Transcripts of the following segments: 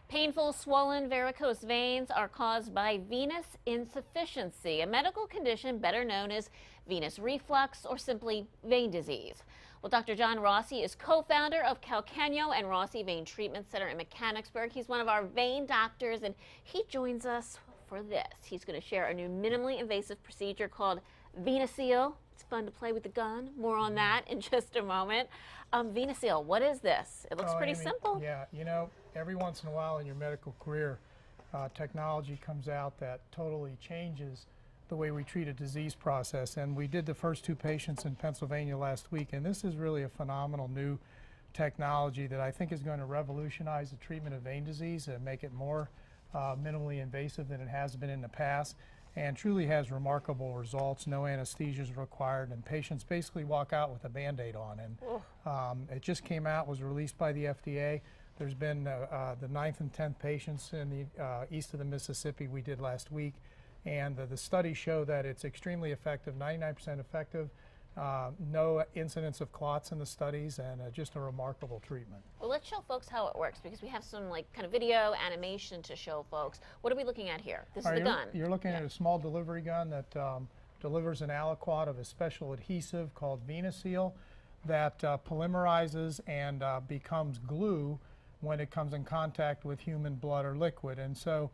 Painful, swollen varicose veins are caused by venous insufficiency, a medical condition better known as venous reflux or simply vein disease. Well, Dr. John Rossi is co-founder of Calcaño and Rossi Vein Treatment Center in Mechanicsburg. He's one of our vein doctors, and he joins us for this. He's going to share a new minimally invasive procedure called VenaSeal. It's fun to play with the gun. More on that in just a moment. VenaSeal, what is this? It looks pretty simple. Yeah, you know, every once in a while in your medical career, technology comes out that totally changes the way we treat a disease process. And we did the first 2 patients in Pennsylvania last week, and this is really a phenomenal new technology that I think is going to revolutionize the treatment of vein disease and make it more minimally invasive than it has been in the past, and truly has remarkable results. No anesthesia is required, and patients basically walk out with a Band-Aid on. And it just came out, was released by the FDA. There's been the 9th and 10th patients in the east of the Mississippi we did last week, and the studies show that it's extremely effective, 99% effective. No incidence of clots in the studies, and just a remarkable treatment. Well, let's show folks how it works, because we have some kind of video animation to show folks. What are we looking at here? This is the gun. You're looking at a small delivery gun that delivers an aliquot of a special adhesive called VenaSeal that polymerizes and becomes glue when it comes in contact with human blood or liquid. And so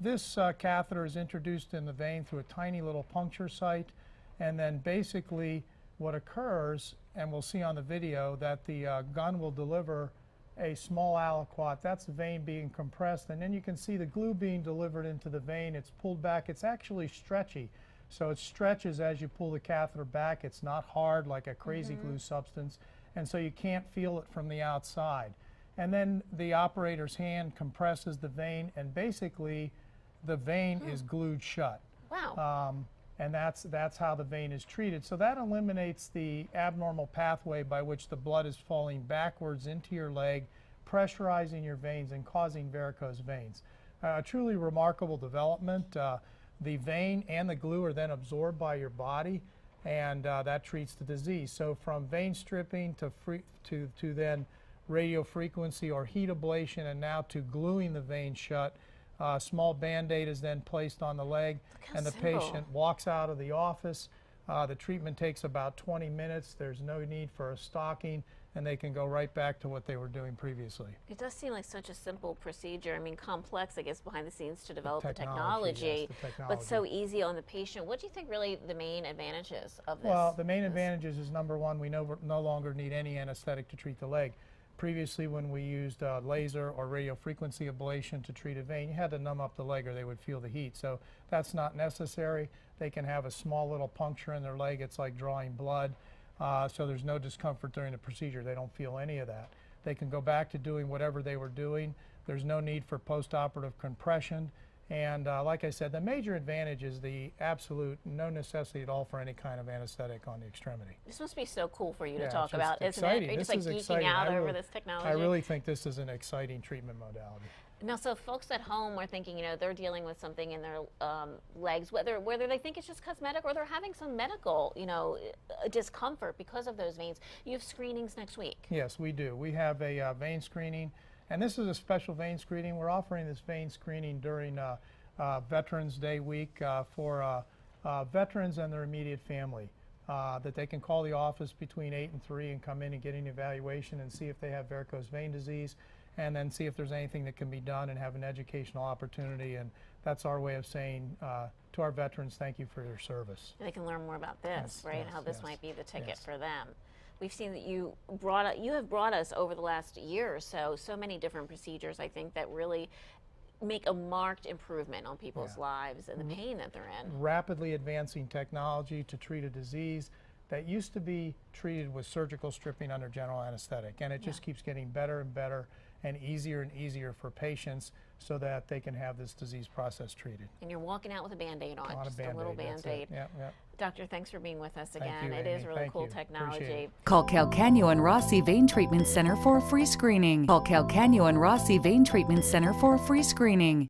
this catheter is introduced in the vein through a tiny little puncture site, and then basically what occurs, and we'll see on the video, that the gun will deliver a small aliquot. That's the vein being compressed, and then you can see the glue being delivered into the vein. It's pulled back. It's actually stretchy, so it stretches as you pull the catheter back. It's not hard like a crazy glue substance, and so you can't feel it from the outside. And then the operator's hand compresses the vein, and basically the vein is glued shut. Wow. And that's how the vein is treated. So that eliminates the abnormal pathway by which the blood is falling backwards into your leg, pressurizing your veins and causing varicose veins. A truly remarkable development. The vein and the glue are then absorbed by your body, and that treats the disease. So from vein stripping to then radiofrequency or heat ablation, and now to gluing the vein shut. Small Band-Aid is then placed on the leg, and the patient walks out of the office. The treatment takes about 20 minutes. There's no need for a stocking, and they can go right back to what they were doing previously. It does seem like such a simple procedure. I mean, complex, I guess, behind the scenes to develop the technology, but so easy on the patient. What do you think really the main advantages of this? Well, the main advantages is, number one, we no longer need any anesthetic to treat the leg. Previously, when we used laser or radiofrequency ablation to treat a vein, you had to numb up the leg or they would feel the heat. So that's not necessary. They can have a small little puncture in their leg. It's like drawing blood. So there's no discomfort during the procedure. They don't feel any of that. They can go back to doing whatever they were doing. There's no need for post-operative compression. And like I said, the major advantage is the absolute no necessity at all for any kind of anesthetic on the extremity. This must be so cool for you to talk about, isn't exciting. it? You're this just like geeking out over this technology. I really think this is an exciting treatment modality. Now, so folks at home are thinking, you know, they're dealing with something in their legs, whether they think it's just cosmetic or they're having some medical, you know, discomfort because of those veins. You have screenings next week. Yes, we do. We have a vein screening, and this is a special vein screening. We're offering this vein screening during Veterans Day week for veterans and their immediate family, that they can call the office between 8 and 3 and come in and get an evaluation and see if they have varicose vein disease, and then see if there's anything that can be done and have an educational opportunity. And that's our way of saying to our veterans, thank you for your service. And they can learn more about this, right? Yes, How this might be the ticket for them. We've seen that you have brought us over the last year or so many different procedures, I think, that really make a marked improvement on people's lives and the pain that they're in. Rapidly advancing technology to treat a disease that used to be treated with surgical stripping under general anesthetic, and it just keeps getting better and better and easier for patients so that they can have this disease process treated. And you're walking out with a Band-Aid on, just a little Band-Aid. Doctor, thanks for being with us again. It is really cool technology. Call Calcaño and Rossi Vein Treatment Center for a free screening. Call Calcaño and Rossi Vein Treatment Center for a free screening.